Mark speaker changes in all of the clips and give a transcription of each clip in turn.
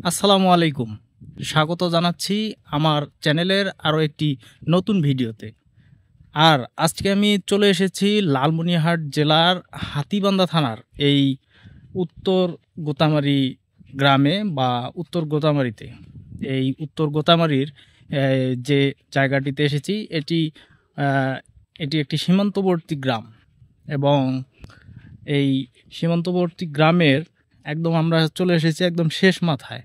Speaker 1: আসসালামু আলাইকুম। স্বাগত জানাচ্ছি আমার চ্যানেলের আরও একটি নতুন ভিডিওতে। আর আজকে আমি চলে এসেছি লালমনিরহাট জেলার হাতীবান্ধা থানার এই উত্তর গোতামারি গ্রামে বা উত্তর গোতামারিতে। এই উত্তর গোতামারির যে জায়গাটিতে এসেছি আহ, এটি একটি সীমান্তবর্তী গ্রাম এবং এই সীমান্তবর্তী গ্রামের একদম আমরা চলে এসেছি একদম শেষ মাথায়।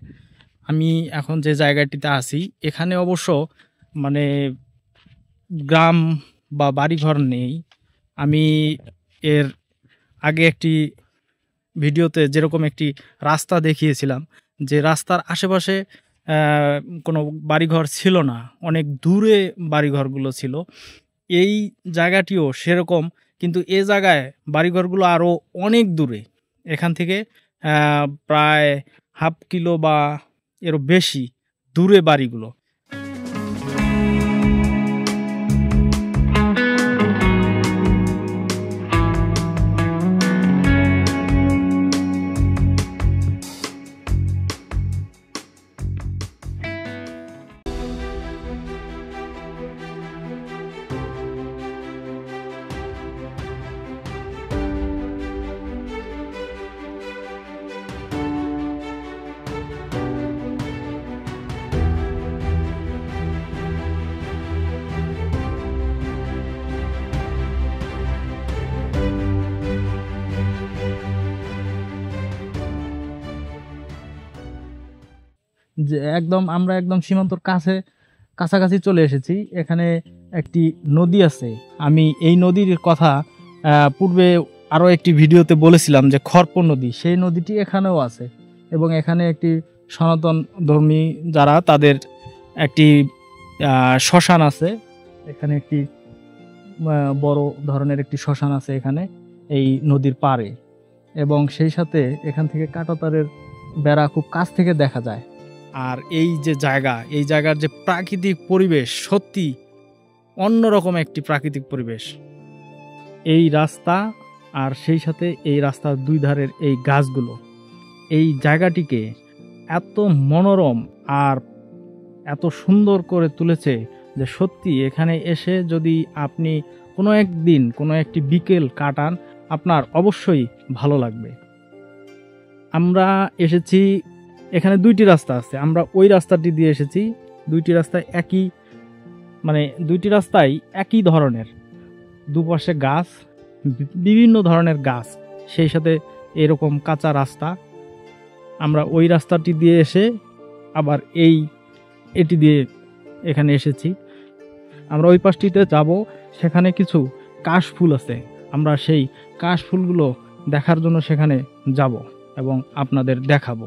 Speaker 1: আমি এখন যে জায়গাটিতে আছি এখানে অবশ্য মানে গ্রাম বা বাড়িঘর নেই। আমি এর আগে একটি ভিডিওতে যেরকম একটি রাস্তা দেখিয়েছিলাম, যে রাস্তার আশেপাশে কোনো বাড়িঘর ছিল না, অনেক দূরে বাড়িঘরগুলো ছিল। এই জায়গাটিও সেরকম, কিন্তু এ জায়গায় বাড়িঘরগুলো আরও অনেক দূরে। এখান থেকে প্রায় হাফ কিলো বা এরও বেশি দূরে বাড়িগুলো। যে আমরা একদম সীমান্তর কাছাকাছি চলে এসেছি। এখানে একটি নদী আছে। আমি এই নদীর কথা পূর্বে আরও একটি ভিডিওতে বলেছিলাম যে খরপ নদী, সেই নদীটি এখানেও আছে। এবং এখানে একটি সনাতন ধর্মী যারা, তাদের একটি শ্মশান আছে। এখানে একটি বড় ধরনের একটি শ্মশান আছে এখানে এই নদীর পাড়ে, এবং সেই সাথে এখান থেকে কাঁটাতারের বেড়া খুব কাছ থেকে দেখা যায়। আর এই যে জায়গা, এই জায়গার যে প্রাকৃতিক পরিবেশ, সত্যি অন্যরকম একটি প্রাকৃতিক পরিবেশ। এই রাস্তা আর সেই সাথে এই রাস্তার দুই ধারের এই গাছগুলো এই জায়গাটিকে এত মনোরম আর এত সুন্দর করে তুলেছে যে সত্যি এখানে এসে যদি আপনি কোনো একদিন কোনো একটি বিকেল কাটান, আপনার অবশ্যই ভালো লাগবে। আমরা এসেছি, এখানে দুইটি রাস্তা আছে, আমরা ওই রাস্তাটি দিয়ে এসেছি। দুইটি রাস্তায় দুইটি রাস্তাই একই ধরনের, দুপাশে গাছ, বিভিন্ন ধরনের গাছ, সেই সাথে এরকম কাঁচা রাস্তা। আমরা ওই রাস্তাটি দিয়ে এসে আবার এটি দিয়ে এখানে এসেছি। আমরা ওই পাশটিতে যাব, সেখানে কিছু কাশফুল আছে। আমরা সেই কাশফুলগুলো দেখার জন্য সেখানে যাব এবং আপনাদের দেখাবো।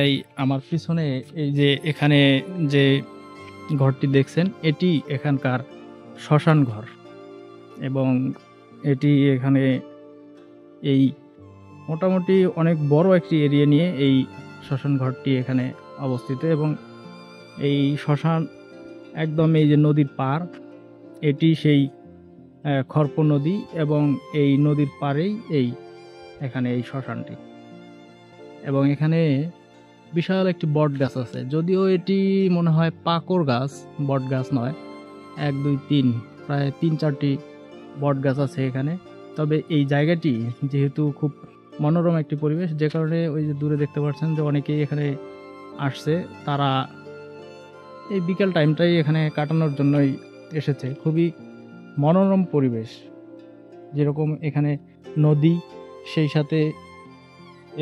Speaker 1: এই আমার পিছনে এই যে এখানে যে ঘরটি দেখছেন, এটি এখানকার শ্মশান ঘর, এবং এটি এখানে এই মোটামুটি অনেক বড় একটি এরিয়া নিয়ে এই শ্মশান ঘরটি এখানে অবস্থিত। এবং এই শ্মশান একদম এই যে নদীর পার, এটি সেই খরপ নদী, এবং এই নদীর পাড়েই এখানে এই শ্মশানটি। এবং এখানে বিশাল একটি বট গাছ আছে, যদিও এটি মনে হয় পাকড় গাছ, বট গাছ নয়। 1 2 3 প্রায় 3-4টি বট গাছ আছে এখানে। তবে এই জায়গাটি যেহেতু খুব মনোরম একটি পরিবেশ, যে কারণে ওই যে দূরে দেখতে পাচ্ছেন যে অনেকেই এখানে আসছে, তারা এই বিকেল টাইমটাই এখানে কাটানোর জন্যই এসেছে। খুবই মনোরম পরিবেশ, যেরকম এখানে নদী, সেই সাথে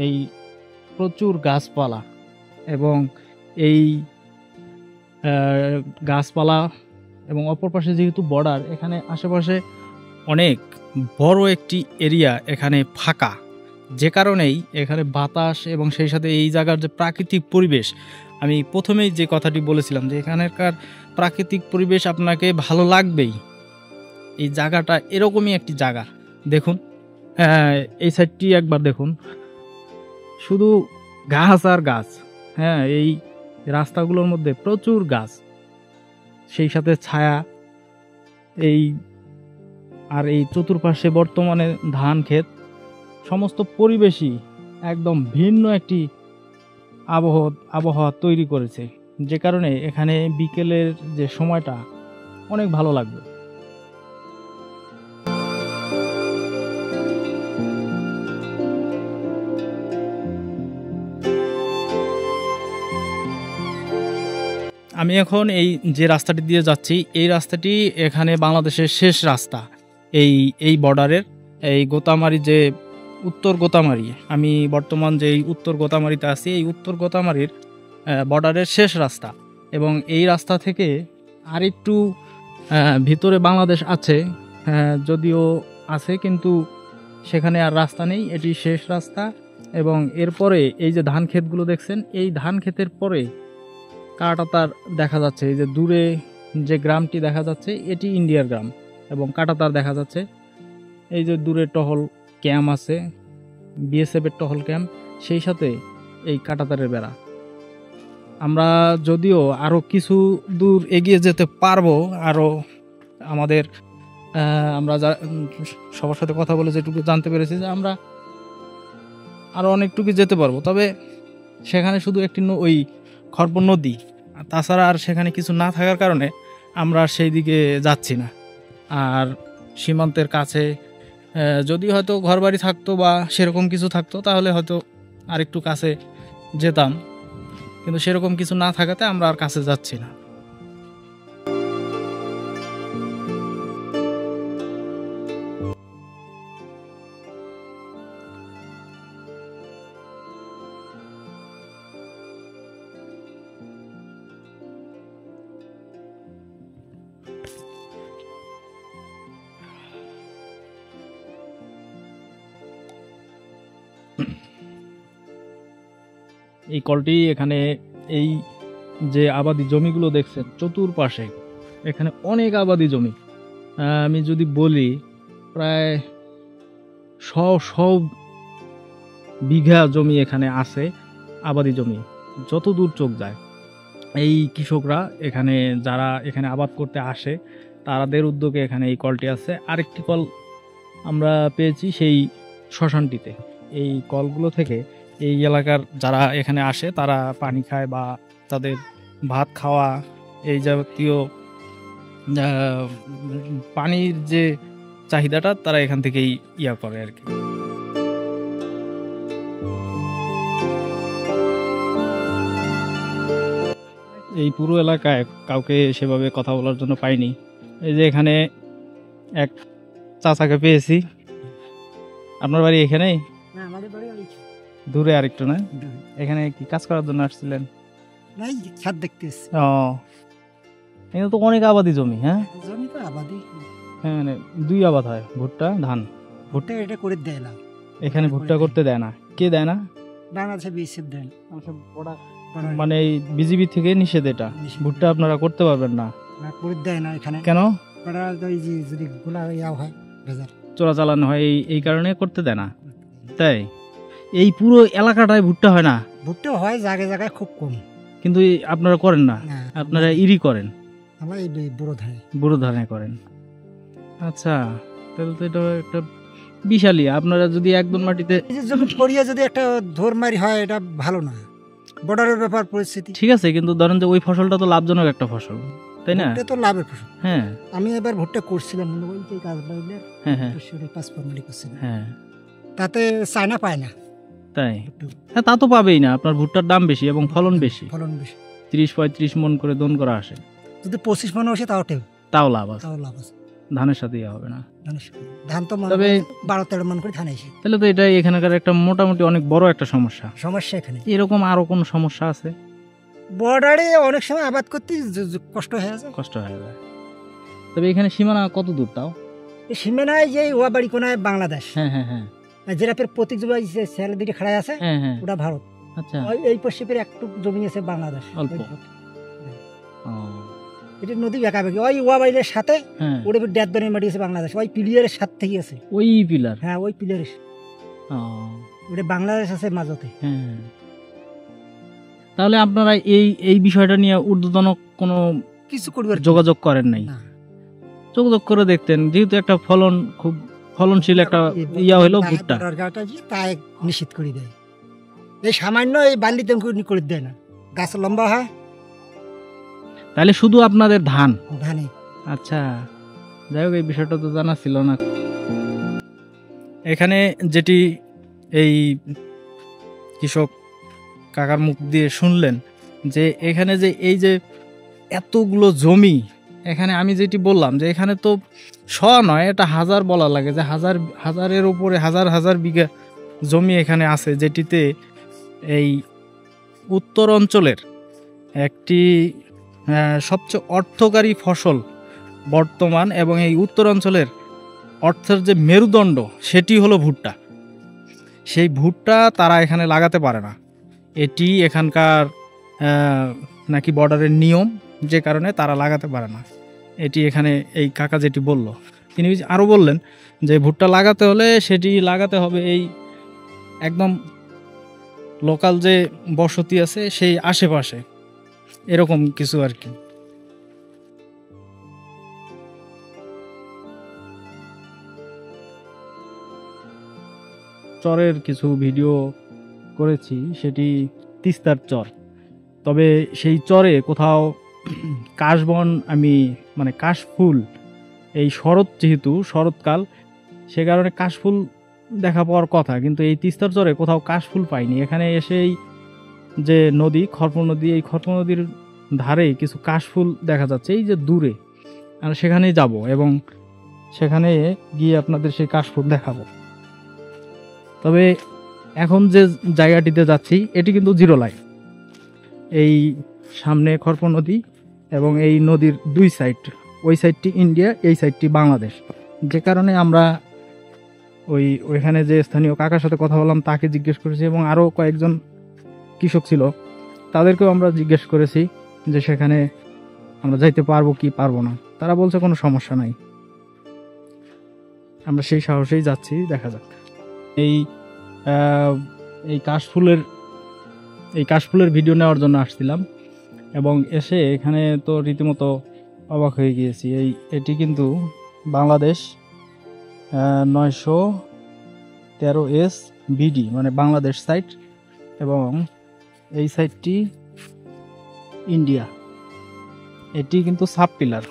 Speaker 1: এই প্রচুর গাছপালা, এবং এই গাছপালা এবং অপর পাশে যেহেতু বর্ডার, এখানে আশেপাশে অনেক বড় একটি এরিয়া এখানে ফাঁকা, যে কারণেই এখানে বাতাস এবং সেই সাথে এই জায়গার যে প্রাকৃতিক পরিবেশ, আমি প্রথমেই যে কথাটি বলেছিলাম যে এখানকার প্রাকৃতিক পরিবেশ আপনাকে ভালো লাগবেই। এই জায়গাটা এরকমই একটি জায়গা। দেখুন, এই সাইডটি একবার দেখুন, শুধু গাছ আর গাছ। হ্যাঁ, এই রাস্তাগুলোর মধ্যে প্রচুর গাছ, সেই সাথে ছায়া, এই আর এই চতুর্পাশে বর্তমানে ধান ক্ষেত, সমস্ত পরিবেশই একদম ভিন্ন একটি আবহাওয়া তৈরি করেছে, যে কারণে এখানে বিকেলের যে সময়টা অনেক ভালো লাগবে। আমি এখন এই যে রাস্তাটি দিয়ে যাচ্ছি, এই রাস্তাটি এখানে বাংলাদেশের শেষ রাস্তা। এই বর্ডারের এই গোতামারি, যে উত্তর গোতামারি, আমি বর্তমান যে উত্তর গোতামারিতে আছি, এই উত্তর গোতামারির বর্ডারের শেষ রাস্তা। এবং এই রাস্তা থেকে আরেকটু ভিতরে বাংলাদেশ আছে, যদিও আছে, কিন্তু সেখানে আর রাস্তা নেই, এটি শেষ রাস্তা। এবং এরপরে এই যে ধান ক্ষেতগুলো দেখছেন, এই ধান ক্ষেতের পরে কাঁটাতার দেখা যাচ্ছে। এই যে দূরে যে গ্রামটি দেখা যাচ্ছে, এটি ইন্ডিয়ার গ্রাম, এবং কাঁটাতার দেখা যাচ্ছে। এই যে দূরে টহল ক্যাম্প আছে, বিএসএফ এর টহল ক্যাম্প, সেই সাথে এই কাঁটাতারের বেড়া। আমরা যদিও আরও কিছু দূর এগিয়ে যেতে পারবো, আরও আমরা সবার সাথে কথা বলে যেটুকু জানতে পেরেছি যে আমরা আরও অনেকটুকু যেতে পারবো, তবে সেখানে শুধু একটি ওই খর্ব নদী, তাছাড়া আর সেখানে কিছু না থাকার কারণে আমরা সেই দিকে যাচ্ছি না। আর সীমান্তের কাছে যদি হয়তো ঘরবাড়ি থাকতো বা সেরকম কিছু থাকতো, তাহলে হয়তো আরেকটু কাছে যেতাম, কিন্তু সেরকম কিছু না থাকাতে আমরা আর কাছে যাচ্ছি না। এই কলটি এখানে, এই যে আবাদি জমিগুলো দেখছেন চতুর্পাশে, এখানে অনেক আবাদি জমি। আমি যদি বলি প্রায় 100 বিঘা জমি এখানে আছে, আবাদি জমি, যত দূর চোখ যায়। এই কৃষকরা এখানে, যারা এখানে আবাদ করতে আসে, তাদের উদ্যোগে এখানে এই কলটি আছে। আরেকটি কল আমরা পেয়েছি সেই শ্মশানটিতে। এই কলগুলো থেকে এই এলাকার যারা এখানে আসে তারা পানি খায়, বা তাদের ভাত খাওয়া, এই জাতীয় পানির যে চাহিদাটা তারা এখান থেকেই করে আর কি। এই পুরো এলাকায় কাউকে সেভাবে কথা বলার জন্য পাইনি। এই যে এখানে এক চাচাকে পেয়েছি। আপনার বাড়ি এখানেই? দূরে আরেকটু না? এখানে কি কাজ করার জন্য আসছিলেন? ছাদ দেখতে এসেছি। এখানে তো অনেক আবাদি জমি। হ্যাঁ, জমি তো আবাদি। হ্যাঁ, মানে দুই আবাদ হয়, ভুট্টা ধান। ভুট্টা এটা করে দেয় না এখানে, ভুট্টা করতে দেয় না। কে দেয় না? বাংলাদেশে বিএসএফ দেয়। মানে বিজিবি থেকে নিষেধ এটা, ভুট্টা আপনারা করতে পারবেন না, করে দেয় না এখানে। কেন? যদি গোলা হয়, চোরাচালান হয়, এই কারণে করতে দেয় না। তাই এই পুরো এলাকাটায় ভুট্টা হয় না? ভুট্টা হয় জায়গায় জায়গায়, খুব কম। কিন্তু আপনারা করেন না? আপনারা ইরি করেন? আমরা এই বুড়ো ধানে করেন। আচ্ছা, তাহলে তো এটা একটা বিশালই। আপনারা যদি একদম মাটিতে যদি একটা ধরমারি হয়, এটা ভালো না। বর্ডারের ব্যাপার, পরিস্থিতি ঠিক আছে, কিন্তু ধরেন যে ওই ফসলটা তো লাভজনক একটা ফসল, তাই না? এটা তো লাভের ফসল। হ্যাঁ, আমি এবার ভুট্টা করছিলাম, হ্যাঁ, তাতে চায়না পায় না। তাই? হ্যাঁ, তা তো পাবেই না। আপনার ভুট্টার দাম বেশি এবং ফলন বেশি। 30-35 মন করে দন করা আসে। যদি 25 মন আসে তাও লাভ আছে। ধানের সাথে হবে না। ধান তো তবে 12-13 মন করে ধান আসে। তাহলে তো এটা এখানকার একটা মোটামুটি অনেক বড় একটা সমস্যা। এখানে এরকম আরো কোন সমস্যা আছে? বর্ডারে অনেক সময় আবাদ করতে কষ্ট হয়ে যায়। তবে এখানে সীমানা কত দূর? তাও সীমানায় যে ওয়াবাড়ি কোনায় বাংলাদেশ। হ্যাঁ হ্যাঁ হ্ঁ, যেটা প্রতীক জমি দিকে খাড়ায় আছে, ওটা ভারত। আচ্ছা, এই পশ্চিমের একটু জমি আছে বাংলাদেশ, অল্প। এটা নদী বেঁকাবেঁকি, ওই ওয়াবাড়ির সাথে ওটা দেড় মাটি আছে বাংলাদেশ, ওই পিলিয়ারের সাথে থেকে আছে। ওই পিলার? হ্যাঁ, ওই পিলারের। ওটা বাংলাদেশ আছে মাঝতে। হ্যাঁ, তাহলে আপনারা এই বিষয়টা নিয়ে ঊর্ধ্বতন কোনো
Speaker 2: কিছু করবার
Speaker 1: যোগাযোগ করেন নাই?
Speaker 2: না।
Speaker 1: যোগাযোগ করে দেখতেন, যেহেতু একটা ফলন খুব ফলনশীল একটা ইয়া হইলো ভুট্টা।
Speaker 2: গাটা যে তাই নিষেধ করে দেয়, এই সামান্য এই বান্ডিতে করে দেয় না, গাছ লম্বা হয়
Speaker 1: তাহলে শুধু আপনাদের ধান?
Speaker 2: ধানে।
Speaker 1: আচ্ছা, যাই হোক, এই বিষয়টা তো জানা ছিল না। এখানে যেটি এই কৃষক কাকার মুখ দিয়ে শুনলেন, যে এখানে যে এই যে এতগুলো জমি, এখানে আমি যেটি বললাম যে এখানে তো নয়, এটা হাজার বলা লাগে, যে হাজারের উপরে হাজার হাজার বিঘা জমি এখানে আছে, যেটিতে এই উত্তর অঞ্চলের একটি সবচেয়ে অর্থকারী ফসল বর্তমান, এবং এই উত্তর অঞ্চলের অর্থের যে মেরুদণ্ড সেটি হলো ভুট্টা। সেই ভুট্টা তারা এখানে লাগাতে পারে না, এটি এখানকার নাকি বর্ডারের নিয়ম, যে কারণে তারা লাগাতে পারে না। এটি এখানে এই কাকা যেটি বলল, তিনি আরও বললেন যে ভুট্টা লাগাতে হলে সেটি লাগাতে হবে এই একদম লোকাল যে বসতি আছে সেই আশেপাশে, এরকম কিছু আর কি। চরের কিছু ভিডিও করেছি, সেটি তিস্তার চর। তবে সেই চরে কোথাও কাশবন, আমি মানে কাশফুল, এই শরৎ, যেহেতু শরৎকাল, সে কারণে কাশফুল দেখা পাওয়ার কথা, কিন্তু এই তিস্তার চরে কোথাও কাশফুল পাইনি। এখানে এসেই যে নদী, খরপ নদী, এই খরপ নদীর ধারে কিছু কাশফুল দেখা যাচ্ছে এই যে দূরে, আর সেখানেই যাব এবং সেখানে গিয়ে আপনাদের সেই কাশফুল দেখাবো। তবে এখন যে জায়গাটিতে যাচ্ছি এটি কিন্তু জিরো লাইন। এই সামনে খরপ নদী এবং এই নদীর দুই সাইড, ওই সাইডটি ইন্ডিয়া, এই সাইডটি বাংলাদেশ। যে কারণে আমরা ওইখানে যে স্থানীয় কাকার সাথে কথা বললাম তাকে জিজ্ঞেস করেছি, এবং আরও কয়েকজন কৃষক ছিল তাদেরকেও আমরা জিজ্ঞেস করেছি যে সেখানে আমরা যাইতে পারবো কি পারবো না। তারা বলছে কোনো সমস্যা নাই। আমরা সেই সাহসেই যাচ্ছি, দেখা যাক। এই কাশফুলের ভিডিও নেওয়ার জন্য আসছিলাম, এবং এসে এখানে তো রীতিমতো অবাক হয়ে গিয়েছি। এটি কিন্তু বাংলাদেশ 913 বিডি, মানে বাংলাদেশ সাইট, এবং এই সাইটটি ইন্ডিয়া। এটি কিন্তু সাব পিলার,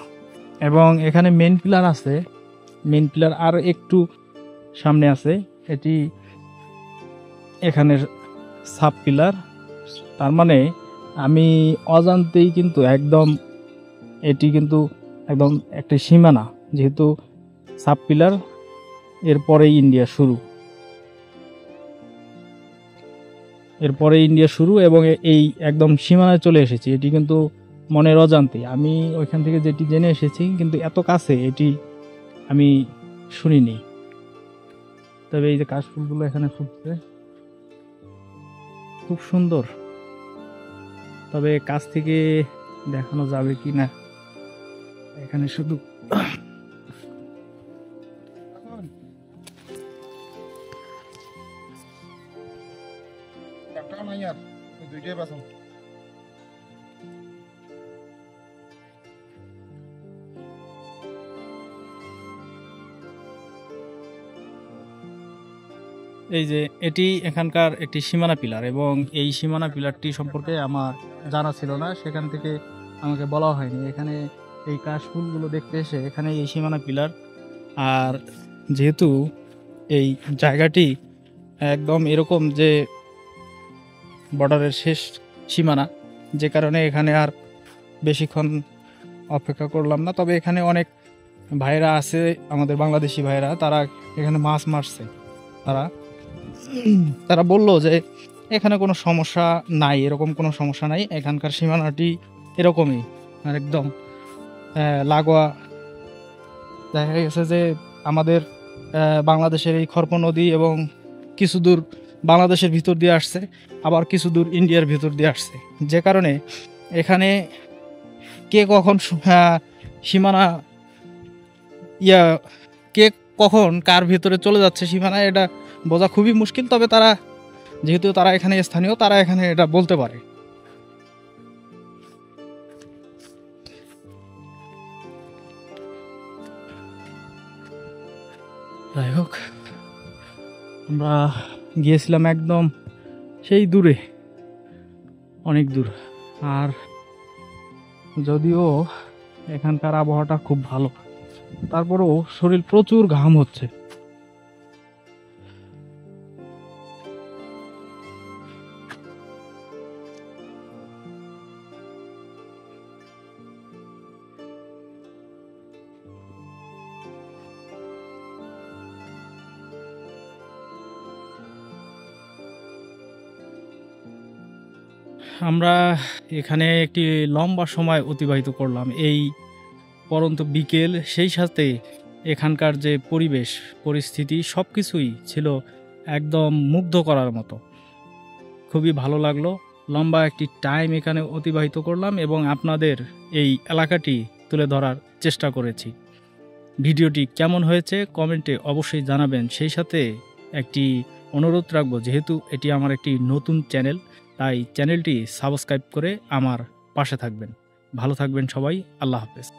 Speaker 1: এবং এখানে মেন পিলার আছে, মেন পিলার আর একটু সামনে আছে, এটি এখানের সাব পিলার। তার মানে আমি অজান্তেই কিন্তু একদম, এটি কিন্তু একদম একটা সীমানা, যেহেতু সাব পিলার, এরপরেই ইন্ডিয়া শুরু, এবং এই একদম সীমানায় চলে এসেছি। এটি কিন্তু মনের অজান্তে, আমি ওইখান থেকে যেটি জেনে এসেছি, কিন্তু এত কাছে এটি আমি শুনিনি। তবে এই যে কাশফুলগুলো এখানে ফুটছে, খুব সুন্দর। তবে কাছ থেকে দেখানো যাবে কি না, এখানে শুধু এই যে এটি এখানকার একটি সীমানা পিলার, এবং এই সীমানা পিলারটি সম্পর্কে আমার জানা ছিল না, সেখান থেকে আমাকে বলা হয়নি। এখানে এই কাশফুলগুলো দেখতে এসে এখানে এই সীমানা পিলার, আর যেহেতু এই জায়গাটি একদম এরকম যে বর্ডারের শেষ সীমানা, যে কারণে এখানে আর বেশিক্ষণ অপেক্ষা করলাম না। তবে এখানে অনেক ভাইরা আছে, আমাদের বাংলাদেশি ভাইরা, তারা এখানে মাছ মারছে। তারা বলল যে এখানে কোনো সমস্যা নাই, এরকম কোনো সমস্যা নাই, এখানকার সীমানাটি এরকমই, আর একদম লাগোয়া। দেখা গেছে যে আমাদের বাংলাদেশের এই খরপ নদী এবং কিছু দূর বাংলাদেশের ভিতর দিয়ে আসছে, আবার কিছু দূর ইন্ডিয়ার ভিতর দিয়ে আসছে, যে কারণে এখানে কে কখন সীমানা কে কখন কার ভিতরে চলে যাচ্ছে সীমানা, এটা বোঝা খুবই মুশকিল। তবে যেহেতু তারা এখানে স্থানীয়, তারা এখানে এটা বলতে পারে। যাই হোক, আমরা গিয়েছিলাম একদম সেই দূরে, অনেক দূর। আর যদিও এখানকার আবহাওয়াটা খুব ভালো, তারপরেও শরীর প্রচুর ঘাম হচ্ছে। আমরা এখানে একটি লম্বা সময় অতিবাহিত করলাম, এই পরন্ত বিকেল, সেই সাথে এখানকার যে পরিবেশ পরিস্থিতি সব কিছুই ছিল একদম মুগ্ধ করার মতো। খুবই ভালো লাগলো, লম্বা একটি টাইম এখানে অতিবাহিত করলাম এবং আপনাদের এই এলাকাটি তুলে ধরার চেষ্টা করেছি। ভিডিওটি কেমন হয়েছে কমেন্টে অবশ্যই জানাবেন। সেই সাথে একটি অনুরোধ রাখবো, যেহেতু এটি আমার একটি নতুন চ্যানেল, তাই চ্যানেলটি সাবস্ক্রাইব করে আমার পাশে থাকবেন। ভালো থাকবেন সবাই, আল্লাহ হাফেজ।